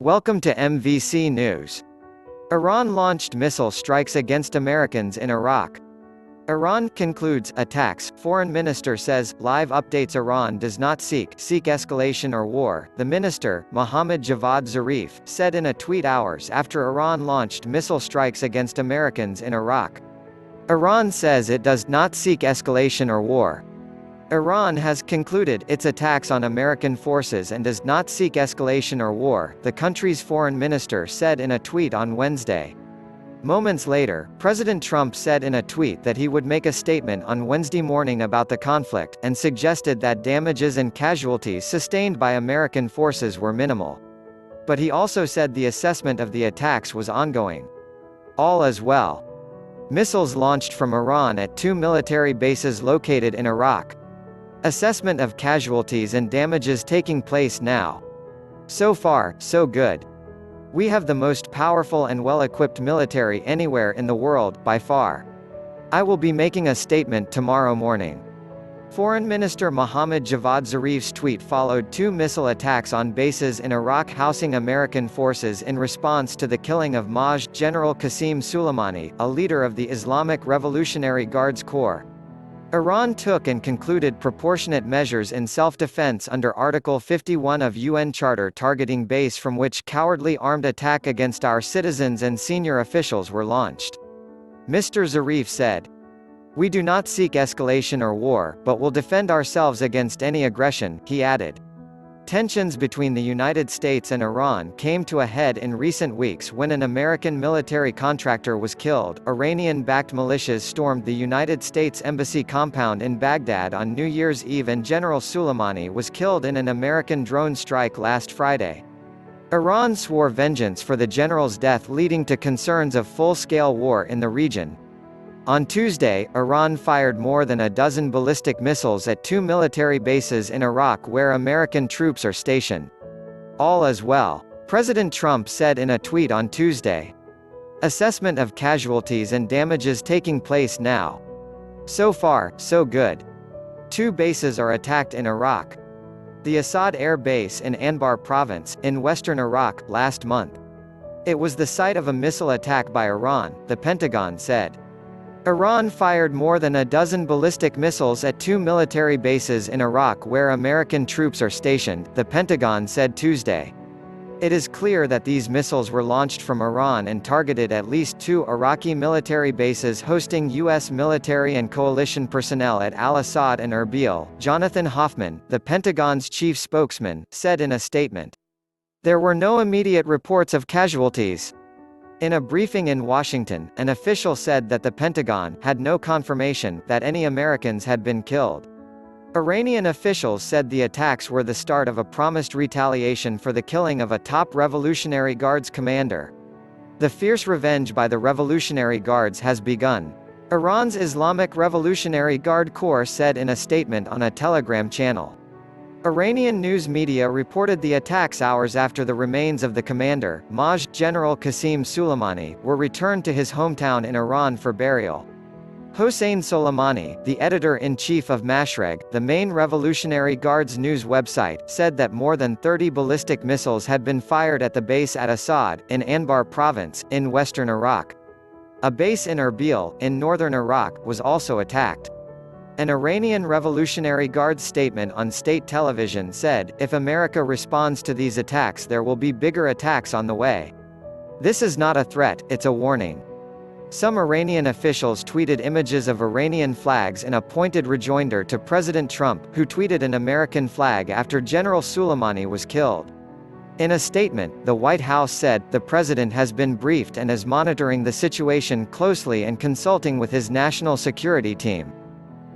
Welcome to MVC News. Iran launched missile strikes against Americans in Iraq. Iran concludes attacks. Foreign Minister says live updates. Iran does not seek escalation or war, the minister, Mohammad Javad Zarif, said in a tweet hours after Iran launched missile strikes against Americans in Iraq. Iran says it does not seek escalation or war. Iran has concluded its attacks on American forces and does not seek escalation or war, the country's foreign minister said in a tweet on Wednesday. Moments later, President Trump said in a tweet that he would make a statement on Wednesday morning about the conflict, and suggested that damages and casualties sustained by American forces were minimal. But he also said the assessment of the attacks was ongoing. All is well. Missiles launched from Iran at two military bases located in Iraq. Assessment of casualties and damages taking place now. So far, so good. We have the most powerful and well-equipped military anywhere in the world, by far. I will be making a statement tomorrow morning. Foreign Minister Mohammad Javad Zarif's tweet followed two missile attacks on bases in Iraq housing American forces in response to the killing of Maj. General Qasem Soleimani, a leader of the Islamic Revolutionary Guards Corps. Iran took and concluded proportionate measures in self-defense under Article 51 of UN Charter targeting base from which cowardly armed attack against our citizens and senior officials were launched. Mr. Zarif said, "We do not seek escalation or war, but will defend ourselves against any aggression," he added. Tensions between the United States and Iran came to a head in recent weeks when an American military contractor was killed. Iranian-backed militias stormed the United States Embassy compound in Baghdad on New Year's Eve and General Soleimani was killed in an American drone strike last Friday. Iran swore vengeance for the general's death, leading to concerns of full-scale war in the region. On Tuesday, Iran fired more than a dozen ballistic missiles at two military bases in Iraq where American troops are stationed. All is well. President Trump said in a tweet on Tuesday. Assessment of casualties and damages taking place now. So far, so good. Two bases are attacked in Iraq. The Assad Air Base in Anbar Province, in western Iraq, last month. It was the site of a missile attack by Iran, the Pentagon said. Iran fired more than a dozen ballistic missiles at two military bases in Iraq where American troops are stationed, the Pentagon said Tuesday. It is clear that these missiles were launched from Iran and targeted at least two Iraqi military bases hosting U.S. military and coalition personnel at Al-Assad and Erbil, Jonathan Hoffman, the Pentagon's chief spokesman, said in a statement. There were no immediate reports of casualties. In a briefing in Washington, an official said that the Pentagon had no confirmation that any Americans had been killed. Iranian officials said the attacks were the start of a promised retaliation for the killing of a top Revolutionary Guards commander. The fierce revenge by the Revolutionary Guards has begun. Iran's Islamic Revolutionary Guard Corps said in a statement on a Telegram channel. Iranian news media reported the attacks hours after the remains of the commander, Maj. General Qasem Soleimani, were returned to his hometown in Iran for burial. Hossein Soleimani, the editor-in-chief of Mashreg, the main Revolutionary Guards news website, said that more than 30 ballistic missiles had been fired at the base at Assad, in Anbar Province, in western Iraq. A base in Erbil, in northern Iraq, was also attacked. An Iranian Revolutionary Guards statement on state television said, "If America responds to these attacks, there will be bigger attacks on the way. This is not a threat, it's a warning." Some Iranian officials tweeted images of Iranian flags in a pointed rejoinder to President Trump, who tweeted an American flag after General Soleimani was killed. In a statement, the White House said, the president has been briefed and is monitoring the situation closely and consulting with his national security team.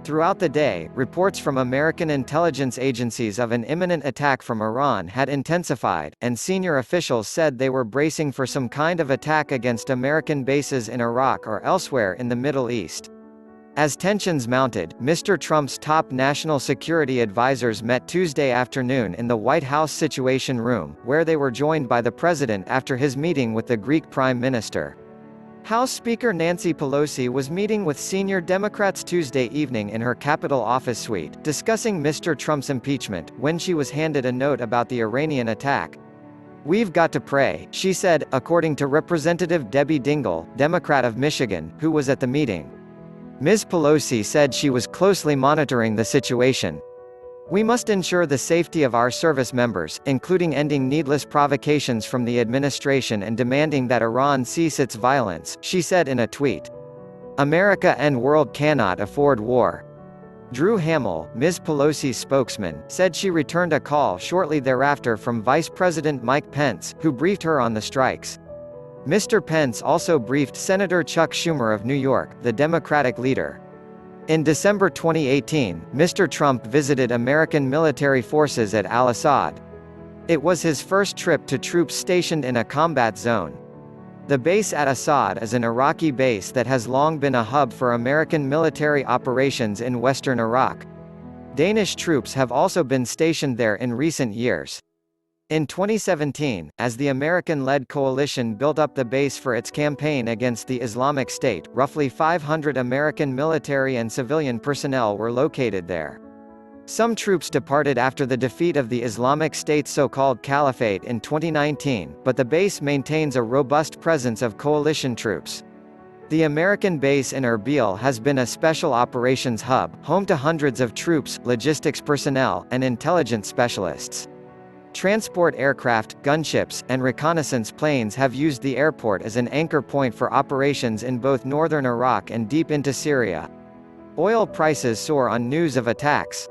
Throughout the day, reports from American intelligence agencies of an imminent attack from Iran had intensified, and senior officials said they were bracing for some kind of attack against American bases in Iraq or elsewhere in the Middle East. As tensions mounted, Mr. Trump's top national security advisors met Tuesday afternoon in the White House Situation Room, where they were joined by the president after his meeting with the Greek Prime Minister. House Speaker Nancy Pelosi was meeting with senior Democrats Tuesday evening in her Capitol office suite, discussing Mr. Trump's impeachment, when she was handed a note about the Iranian attack. "We've got to pray," she said, according to Representative Debbie Dingell, Democrat of Michigan, who was at the meeting. Ms. Pelosi said she was closely monitoring the situation. "We must ensure the safety of our service members, including ending needless provocations from the administration and demanding that Iran cease its violence," she said in a tweet. "America and world cannot afford war." Drew Hamill, Ms. Pelosi's spokesman, said she returned a call shortly thereafter from Vice President Mike Pence, who briefed her on the strikes. Mr. Pence also briefed Senator Chuck Schumer of New York, the Democratic leader. In December 2018, Mr. Trump visited American military forces at Al-Assad. It was his first trip to troops stationed in a combat zone. The base at Assad is an Iraqi base that has long been a hub for American military operations in western Iraq. Danish troops have also been stationed there in recent years. In 2017, as the American-led coalition built up the base for its campaign against the Islamic State, roughly 500 American military and civilian personnel were located there. Some troops departed after the defeat of the Islamic State's so-called caliphate in 2019, but the base maintains a robust presence of coalition troops. The American base in Erbil has been a special operations hub, home to hundreds of troops, logistics personnel, and intelligence specialists. Transport aircraft, gunships, and reconnaissance planes have used the airport as an anchor point for operations in both northern Iraq and deep into Syria. Oil prices soar on news of attacks.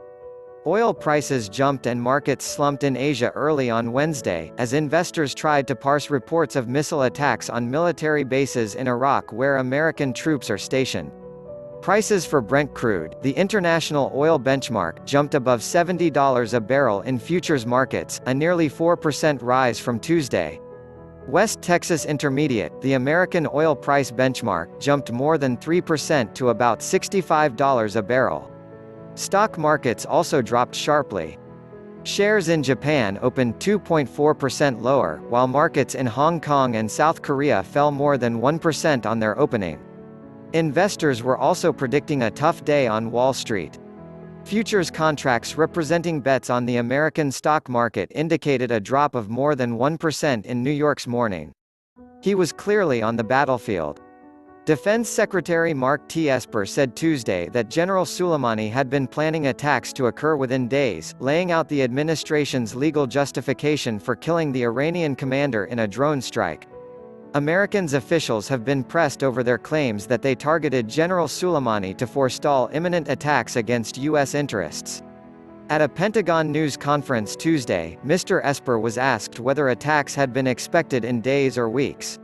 Oil prices jumped and markets slumped in Asia early on Wednesday, as investors tried to parse reports of missile attacks on military bases in Iraq where American troops are stationed. Prices for Brent crude, the international oil benchmark, jumped above $70 a barrel in futures markets, a nearly 4% rise from Tuesday. West Texas Intermediate, the American oil price benchmark, jumped more than 3% to about $65 a barrel. Stock markets also dropped sharply. Shares in Japan opened 2.4% lower, while markets in Hong Kong and South Korea fell more than 1% on their opening. Investors were also predicting a tough day on Wall Street. Futures contracts representing bets on the American stock market indicated a drop of more than 1% in New York's morning. He was clearly on the battlefield. Defense Secretary Mark T. Esper said Tuesday that General Soleimani had been planning attacks to occur within days, laying out the administration's legal justification for killing the Iranian commander in a drone strike. American officials have been pressed over their claims that they targeted General Soleimani to forestall imminent attacks against U.S. interests. At a Pentagon news conference Tuesday, Mr. Esper was asked whether attacks had been expected in days or weeks.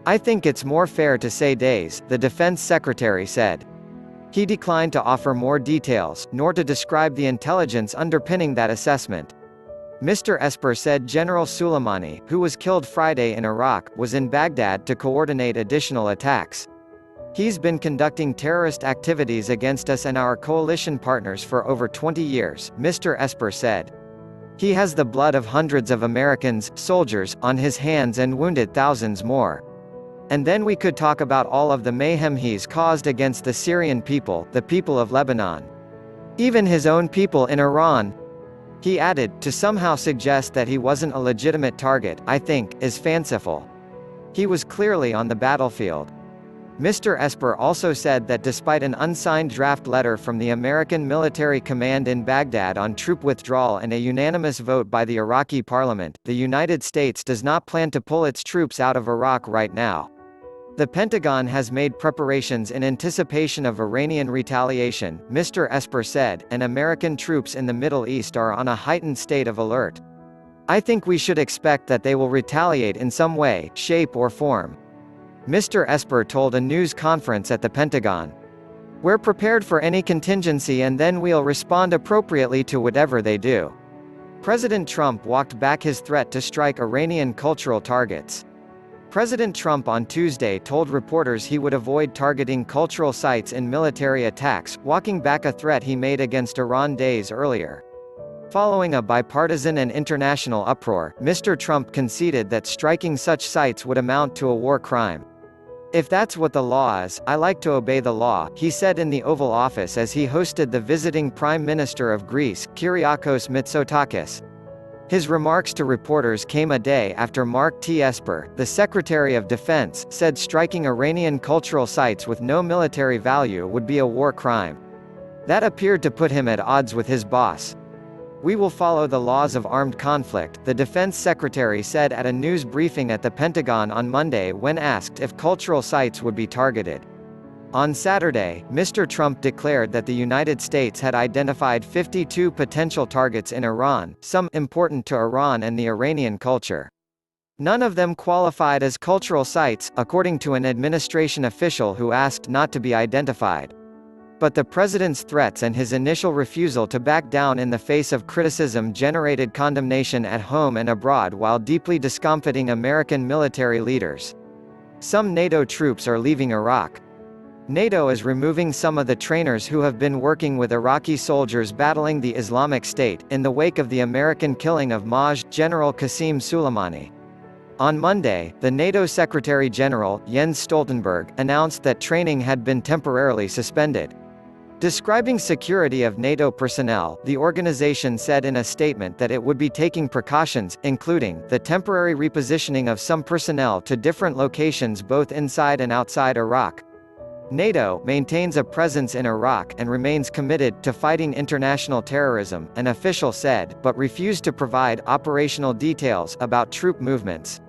"I think it's more fair to say days," the defense secretary said. He declined to offer more details, nor to describe the intelligence underpinning that assessment. Mr. Esper said General Soleimani, who was killed Friday in Iraq, was in Baghdad to coordinate additional attacks. "He's been conducting terrorist activities against us and our coalition partners for over 20 years, Mr. Esper said. "He has the blood of hundreds of Americans, soldiers, on his hands and wounded thousands more. And then we could talk about all of the mayhem he's caused against the Syrian people, the people of Lebanon. Even his own people in Iran." He added, "To somehow suggest that he wasn't a legitimate target, I think, is fanciful. He was clearly on the battlefield." Mr. Esper also said that despite an unsigned draft letter from the American military command in Baghdad on troop withdrawal and a unanimous vote by the Iraqi parliament, the United States does not plan to pull its troops out of Iraq right now. The Pentagon has made preparations in anticipation of Iranian retaliation, Mr. Esper said, and American troops in the Middle East are on a heightened state of alert. "I think we should expect that they will retaliate in some way, shape or form." Mr. Esper told a news conference at the Pentagon. "We're prepared for any contingency and then we'll respond appropriately to whatever they do." President Trump walked back his threat to strike Iranian cultural targets. President Trump on Tuesday told reporters he would avoid targeting cultural sites in military attacks, walking back a threat he made against Iran days earlier. Following a bipartisan and international uproar, Mr. Trump conceded that striking such sites would amount to a war crime. "If that's what the law is, I like to obey the law," he said in the Oval Office as he hosted the visiting Prime Minister of Greece, Kyriakos Mitsotakis. His remarks to reporters came a day after Mark T. Esper, the Secretary of Defense, said striking Iranian cultural sites with no military value would be a war crime. That appeared to put him at odds with his boss. "We will follow the laws of armed conflict," the defense secretary said at a news briefing at the Pentagon on Monday when asked if cultural sites would be targeted. On Saturday, Mr. Trump declared that the United States had identified 52 potential targets in Iran, some important to Iran and the Iranian culture. None of them qualified as cultural sites, according to an administration official who asked not to be identified. But the president's threats and his initial refusal to back down in the face of criticism generated condemnation at home and abroad while deeply discomfiting American military leaders. Some NATO troops are leaving Iraq. NATO is removing some of the trainers who have been working with Iraqi soldiers battling the Islamic State, in the wake of the American killing of MAJ General Qasem Soleimani. On Monday, the NATO Secretary-General, Jens Stoltenberg, announced that training had been temporarily suspended. Describing security of NATO personnel, the organization said in a statement that it would be taking precautions, including the temporary repositioning of some personnel to different locations both inside and outside Iraq. NATO maintains a presence in Iraq and remains committed to fighting international terrorism, an official said, but refused to provide operational details about troop movements.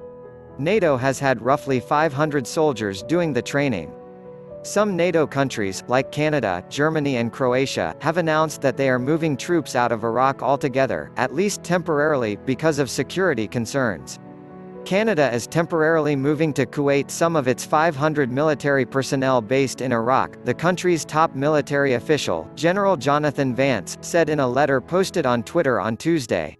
NATO has had roughly 500 soldiers doing the training. Some NATO countries, like Canada, Germany and Croatia, have announced that they are moving troops out of Iraq altogether, at least temporarily, because of security concerns. Canada is temporarily moving to Kuwait some of its 500 military personnel based in Iraq, the country's top military official, General Jonathan Vance, said in a letter posted on Twitter on Tuesday.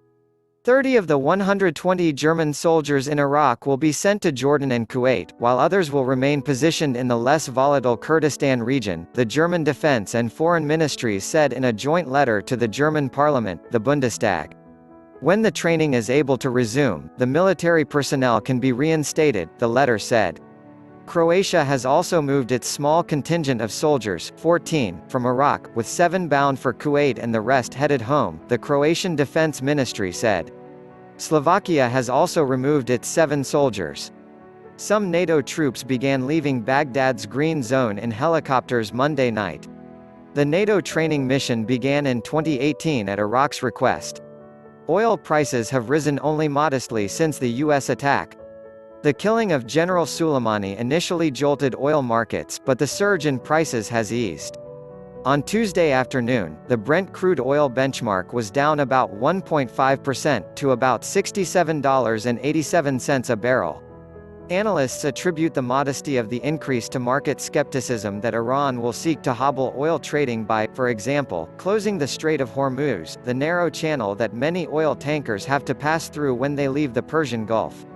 30 of the 120 German soldiers in Iraq will be sent to Jordan and Kuwait, while others will remain positioned in the less volatile Kurdistan region, the German Defense and Foreign Ministries said in a joint letter to the German parliament, the Bundestag. When the training is able to resume, the military personnel can be reinstated, the letter said. Croatia has also moved its small contingent of soldiers, 14, from Iraq, with 7 bound for Kuwait and the rest headed home, the Croatian Defense Ministry said. Slovakia has also removed its 7 soldiers. Some NATO troops began leaving Baghdad's Green Zone in helicopters Monday night. The NATO training mission began in 2018 at Iraq's request. Oil prices have risen only modestly since the U.S. attack. The killing of General Soleimani initially jolted oil markets, but the surge in prices has eased. On Tuesday afternoon, the Brent crude oil benchmark was down about 1.5% to about $67.87 a barrel. Analysts attribute the modesty of the increase to market skepticism that Iran will seek to hobble oil trading by, for example, closing the Strait of Hormuz, the narrow channel that many oil tankers have to pass through when they leave the Persian Gulf.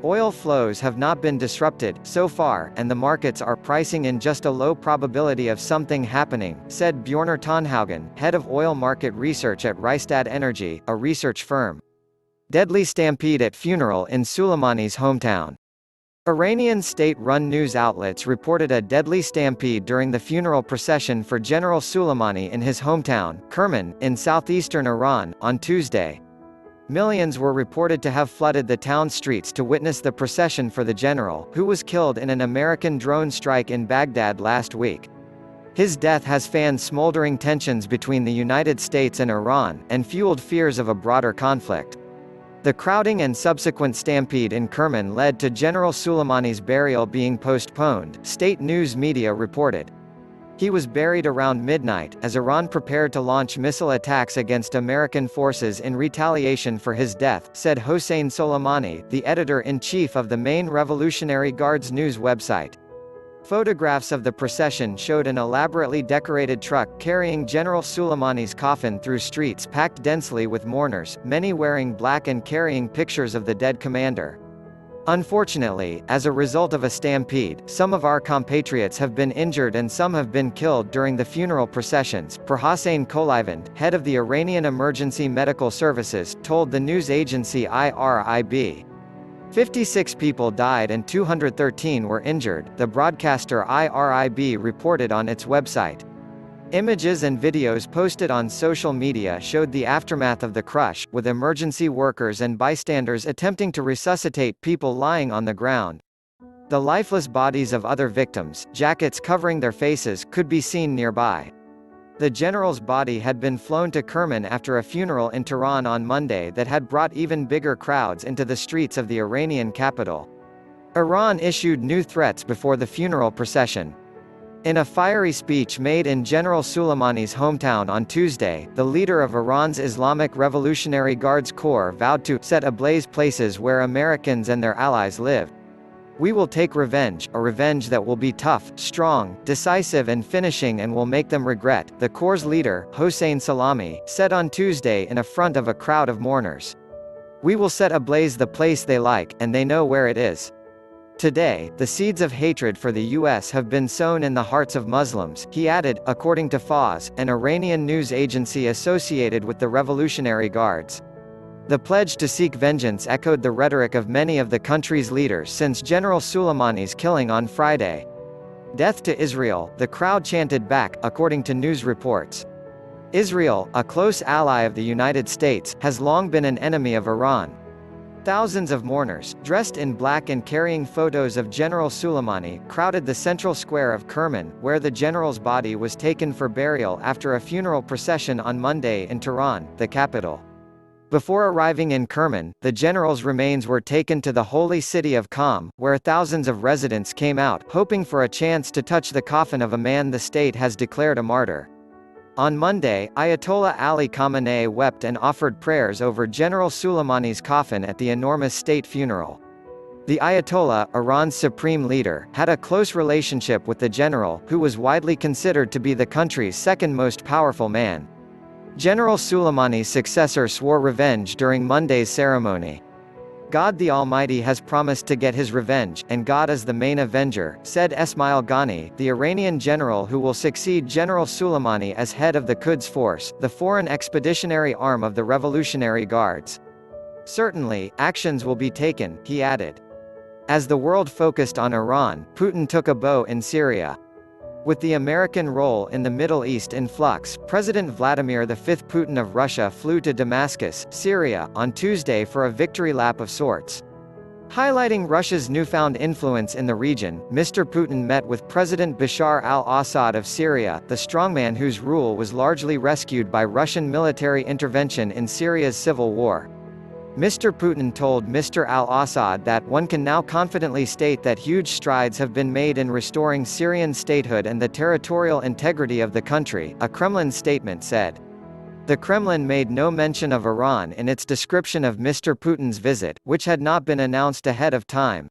Oil flows have not been disrupted, so far, and the markets are pricing in just a low probability of something happening, said Bjornar Tonhaugen, head of oil market research at Rystad Energy, a research firm. Deadly stampede at funeral in Soleimani's hometown. Iranian state-run news outlets reported a deadly stampede during the funeral procession for General Soleimani in his hometown, Kerman, in southeastern Iran, on Tuesday. Millions were reported to have flooded the town's streets to witness the procession for the general, who was killed in an American drone strike in Baghdad last week. His death has fanned smoldering tensions between the United States and Iran, and fueled fears of a broader conflict. The crowding and subsequent stampede in Kerman led to General Soleimani's burial being postponed, state news media reported. He was buried around midnight, as Iran prepared to launch missile attacks against American forces in retaliation for his death, said Hossein Soleimani, the editor-in-chief of the main Revolutionary Guard's news website. Photographs of the procession showed an elaborately decorated truck carrying General Soleimani's coffin through streets packed densely with mourners, many wearing black and carrying pictures of the dead commander. Unfortunately, as a result of a stampede, some of our compatriots have been injured and some have been killed during the funeral processions, Hossein Kolayvand, head of the Iranian Emergency Medical Services, told the news agency IRIB. 56 people died and 213 were injured, the broadcaster IRIB reported on its website. Images and videos posted on social media showed the aftermath of the crush, with emergency workers and bystanders attempting to resuscitate people lying on the ground. The lifeless bodies of other victims, jackets covering their faces, could be seen nearby. The general's body had been flown to Kerman after a funeral in Tehran on Monday that had brought even bigger crowds into the streets of the Iranian capital. Iran issued new threats before the funeral procession. In a fiery speech made in General Soleimani's hometown on Tuesday, the leader of Iran's Islamic Revolutionary Guards Corps vowed to set ablaze places where Americans and their allies live. "We will take revenge, a revenge that will be tough, strong, decisive and finishing and will make them regret," the Corps' leader, Hossein Salami, said on Tuesday in front of a crowd of mourners. "We will set ablaze the place they like, and they know where it is." Today, the seeds of hatred for the U.S. have been sown in the hearts of Muslims, he added, according to Fars, an Iranian news agency associated with the Revolutionary Guards. The pledge to seek vengeance echoed the rhetoric of many of the country's leaders since General Soleimani's killing on Friday. "Death to Israel," the crowd chanted back, according to news reports. Israel, a close ally of the United States, has long been an enemy of Iran. Thousands of mourners, dressed in black and carrying photos of General Soleimani, crowded the central square of Kerman, where the general's body was taken for burial after a funeral procession on Monday in Tehran, the capital. Before arriving in Kerman, the general's remains were taken to the holy city of Qom, where thousands of residents came out, hoping for a chance to touch the coffin of a man the state has declared a martyr. On Monday, Ayatollah Ali Khamenei wept and offered prayers over General Soleimani's coffin at the enormous state funeral. The Ayatollah, Iran's supreme leader, had a close relationship with the general, who was widely considered to be the country's second most powerful man. General Soleimani's successor swore revenge during Monday's ceremony. "God the Almighty has promised to get his revenge, and God is the main avenger," said Esmail Ghani, the Iranian general who will succeed General Soleimani as head of the Quds Force, the foreign expeditionary arm of the Revolutionary Guards. "Certainly, actions will be taken," he added. As the world focused on Iran, Putin took a bow in Syria. With the American role in the Middle East in flux, President Vladimir V Putin of Russia flew to Damascus, Syria, on Tuesday for a victory lap of sorts. Highlighting Russia's newfound influence in the region, Mr. Putin met with President Bashar al-Assad of Syria, the strongman whose rule was largely rescued by Russian military intervention in Syria's civil war. Mr. Putin told Mr. al-Assad that one can now confidently state that huge strides have been made in restoring Syrian statehood and the territorial integrity of the country, a Kremlin statement said. The Kremlin made no mention of Iran in its description of Mr. Putin's visit, which had not been announced ahead of time.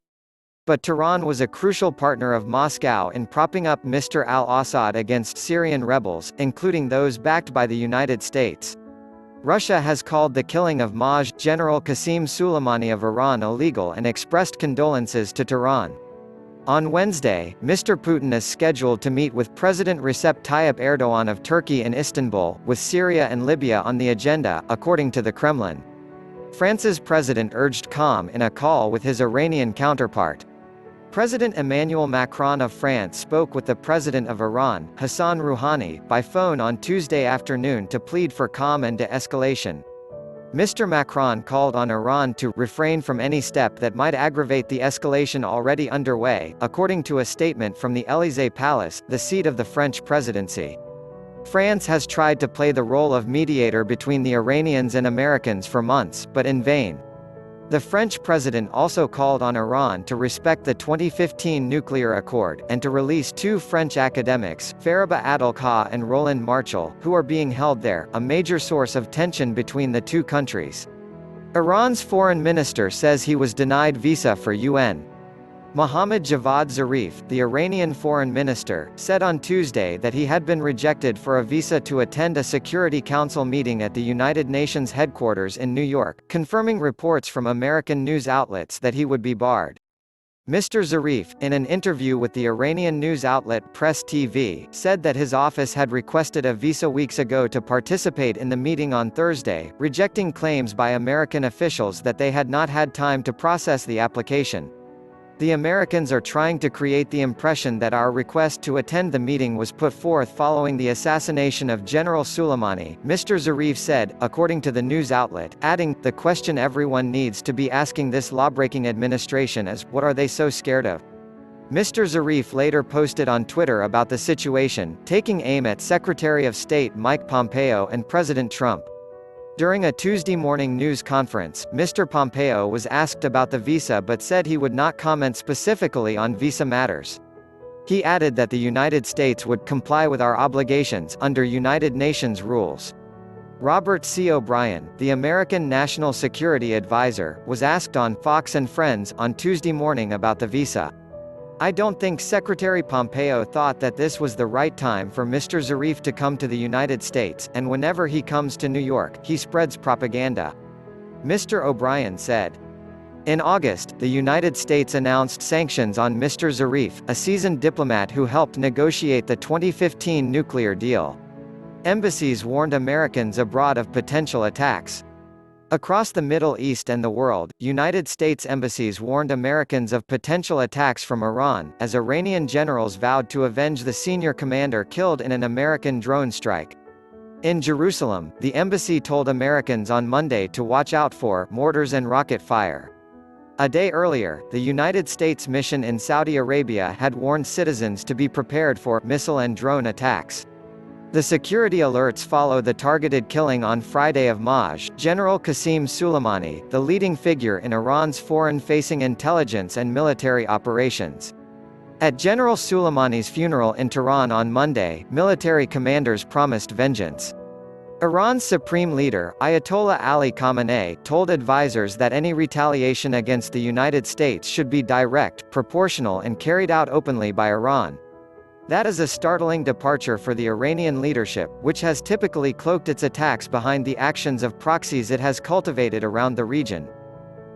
But Tehran was a crucial partner of Moscow in propping up Mr. al-Assad against Syrian rebels, including those backed by the United States. Russia has called the killing of Maj. General Qasem Soleimani of Iran illegal and expressed condolences to Tehran. On Wednesday, Mr. Putin is scheduled to meet with President Recep Tayyip Erdogan of Turkey in Istanbul, with Syria and Libya on the agenda, according to the Kremlin. France's president urged calm in a call with his Iranian counterpart. President Emmanuel Macron of France spoke with the president of Iran, Hassan Rouhani, by phone on Tuesday afternoon to plead for calm and de-escalation. Mr. Macron called on Iran to refrain from any step that might aggravate the escalation already underway, according to a statement from the Élysée Palace, the seat of the French presidency. France has tried to play the role of mediator between the Iranians and Americans for months, but in vain. The French president also called on Iran to respect the 2015 nuclear accord, and to release two French academics, Fariba Adelkha and Roland Marchal, who are being held there, a major source of tension between the two countries. Iran's foreign minister says he was denied visa for UN. Mohammad Javad Zarif, the Iranian foreign minister, said on Tuesday that he had been rejected for a visa to attend a Security Council meeting at the United Nations headquarters in New York, confirming reports from American news outlets that he would be barred. Mr. Zarif, in an interview with the Iranian news outlet Press TV, said that his office had requested a visa weeks ago to participate in the meeting on Thursday, rejecting claims by American officials that they had not had time to process the application. The Americans are trying to create the impression that our request to attend the meeting was put forth following the assassination of General Soleimani, Mr. Zarif said, according to the news outlet, adding, "The question everyone needs to be asking this lawbreaking administration is, what are they so scared of?" Mr. Zarif later posted on Twitter about the situation, taking aim at Secretary of State Mike Pompeo and President Trump. During a Tuesday morning news conference, Mr. Pompeo was asked about the visa but said he would not comment specifically on visa matters. He added that the United States would comply with our obligations under United Nations rules. Robert C. O'Brien, the American National Security Advisor, was asked on Fox and Friends on Tuesday morning about the visa. "I don't think Secretary Pompeo thought that this was the right time for Mr. Zarif to come to the United States, and whenever he comes to New York, he spreads propaganda," Mr. O'Brien said. In August, the United States announced sanctions on Mr. Zarif, a seasoned diplomat who helped negotiate the 2015 nuclear deal. Embassies warned Americans abroad of potential attacks. Across the Middle East and the world, United States embassies warned Americans of potential attacks from Iran, as Iranian generals vowed to avenge the senior commander killed in an American drone strike. In Jerusalem, the embassy told Americans on Monday to watch out for mortars and rocket fire. A day earlier, the United States mission in Saudi Arabia had warned citizens to be prepared for missile and drone attacks. The security alerts follow the targeted killing on Friday of Maj. General Qasem Soleimani, the leading figure in Iran's foreign-facing intelligence and military operations. At General Soleimani's funeral in Tehran on Monday, military commanders promised vengeance. Iran's supreme leader, Ayatollah Ali Khamenei, told advisers that any retaliation against the United States should be direct, proportional and carried out openly by Iran. That is a startling departure for the Iranian leadership, which has typically cloaked its attacks behind the actions of proxies it has cultivated around the region.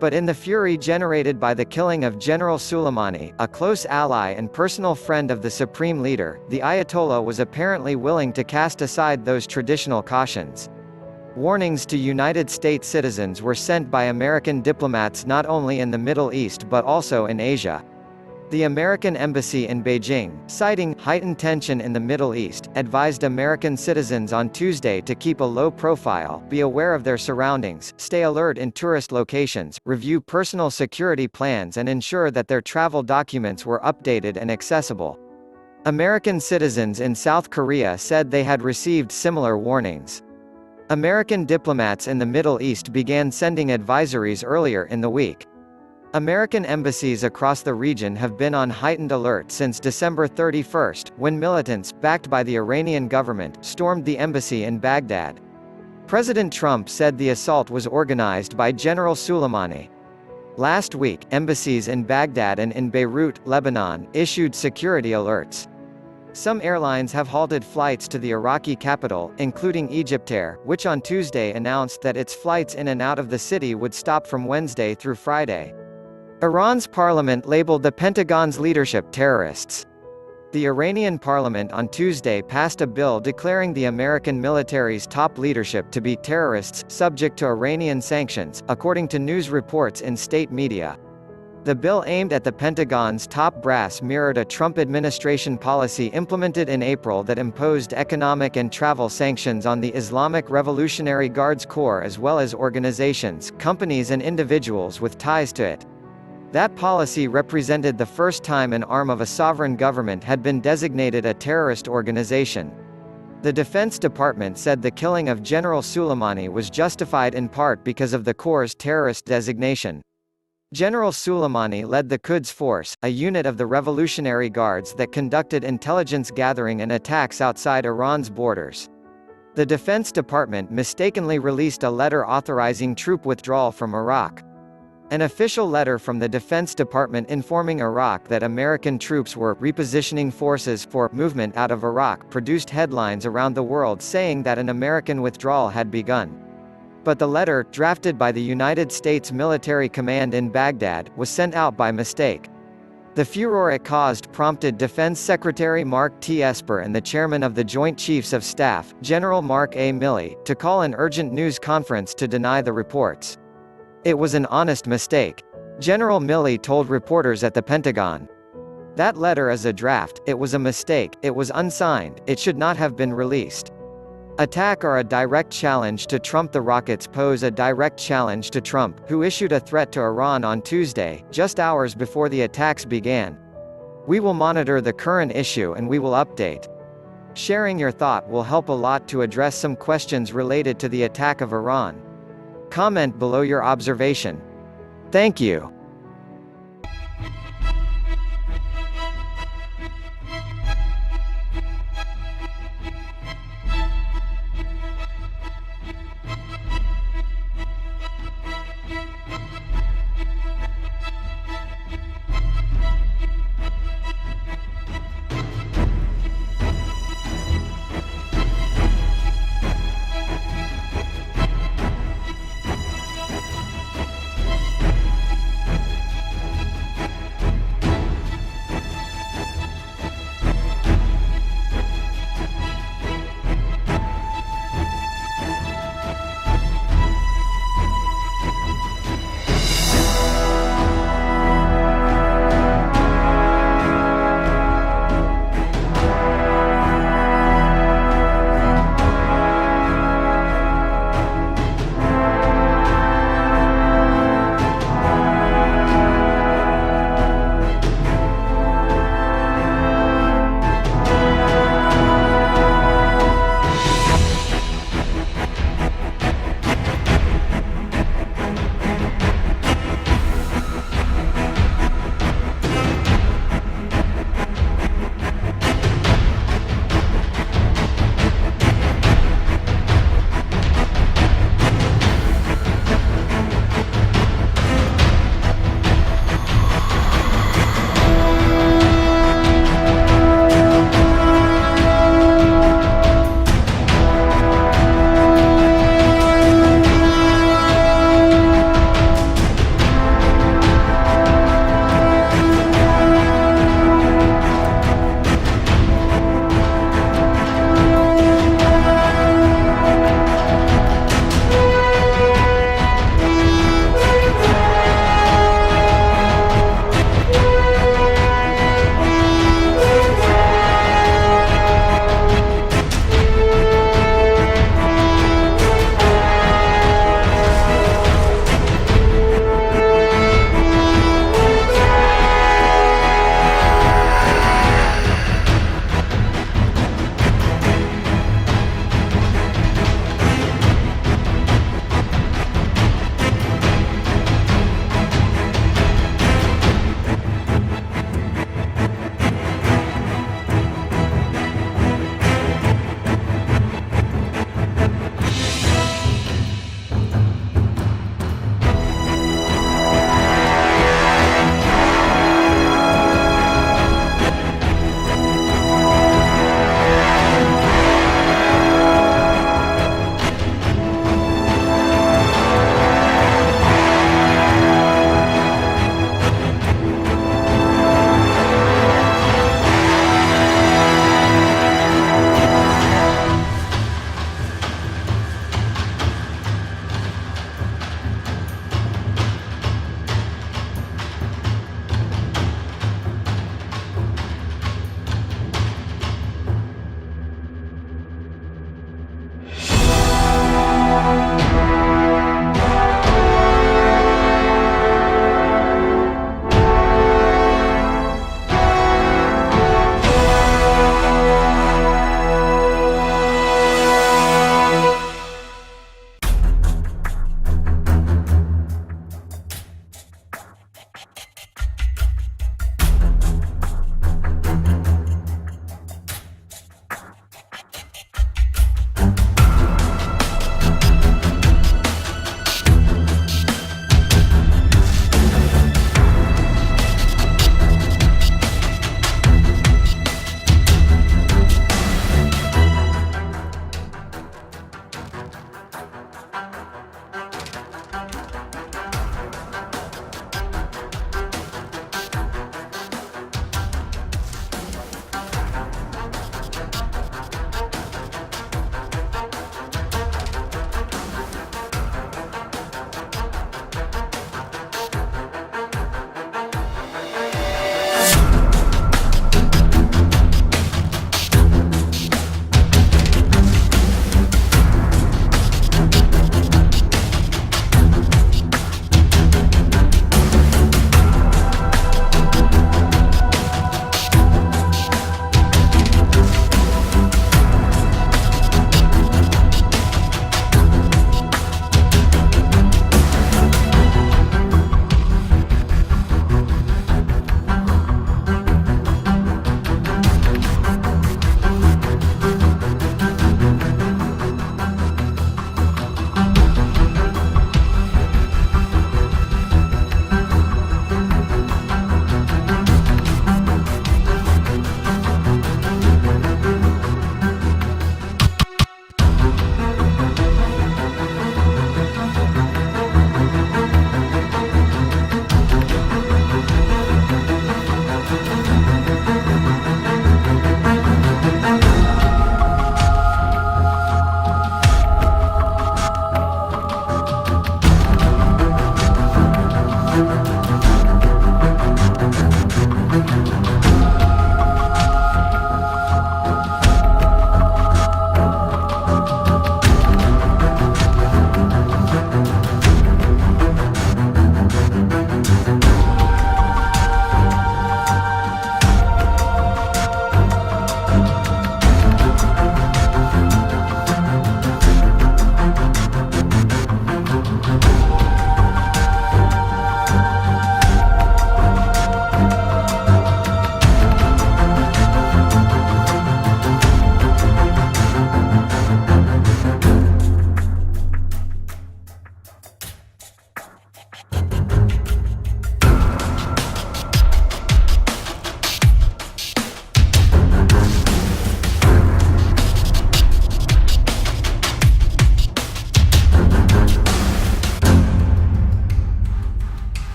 But in the fury generated by the killing of General Soleimani, a close ally and personal friend of the supreme leader, the Ayatollah was apparently willing to cast aside those traditional cautions. Warnings to United States citizens were sent by American diplomats not only in the Middle East but also in Asia. The American embassy in Beijing, citing heightened tension in the Middle East, advised American citizens on Tuesday to keep a low profile, be aware of their surroundings, stay alert in tourist locations, review personal security plans and ensure that their travel documents were updated and accessible. American citizens in South Korea said they had received similar warnings. American diplomats in the Middle East began sending advisories earlier in the week. American embassies across the region have been on heightened alert since December 31, when militants, backed by the Iranian government, stormed the embassy in Baghdad. President Trump said the assault was organized by General Soleimani. Last week, embassies in Baghdad and in Beirut, Lebanon, issued security alerts. Some airlines have halted flights to the Iraqi capital, including Egyptair, which on Tuesday announced that its flights in and out of the city would stop from Wednesday through Friday. Iran's parliament labeled the Pentagon's leadership terrorists. The Iranian parliament on Tuesday passed a bill declaring the American military's top leadership to be terrorists, subject to Iranian sanctions, according to news reports in state media. The bill aimed at the Pentagon's top brass mirrored a Trump administration policy implemented in April that imposed economic and travel sanctions on the Islamic Revolutionary Guards Corps as well as organizations, companies and individuals with ties to it. That policy represented the first time an arm of a sovereign government had been designated a terrorist organization. The Defense Department said the killing of General Soleimani was justified in part because of the Corps' terrorist designation. General Soleimani led the Quds Force, a unit of the Revolutionary Guards that conducted intelligence gathering and attacks outside Iran's borders. The Defense Department mistakenly released a letter authorizing troop withdrawal from Iraq. An official letter from the Defense Department informing Iraq that American troops were repositioning forces for movement out of Iraq produced headlines around the world saying that an American withdrawal had begun. But the letter, drafted by the United States Military Command in Baghdad, was sent out by mistake. The furor it caused prompted Defense Secretary Mark T. Esper and the chairman of the Joint Chiefs of Staff, General Mark A. Milley, to call an urgent news conference to deny the reports. It was an honest mistake. General Milley told reporters at the Pentagon. That letter is a draft, it was a mistake, it was unsigned, it should not have been released. Attack are a direct challenge to Trump. The rockets pose a direct challenge to Trump, who issued a threat to Iran on Tuesday, just hours before the attacks began. We will monitor the current issue and we will update. Sharing your thought will help a lot to address some questions related to the attack of Iran. Comment below your observation. Thank you.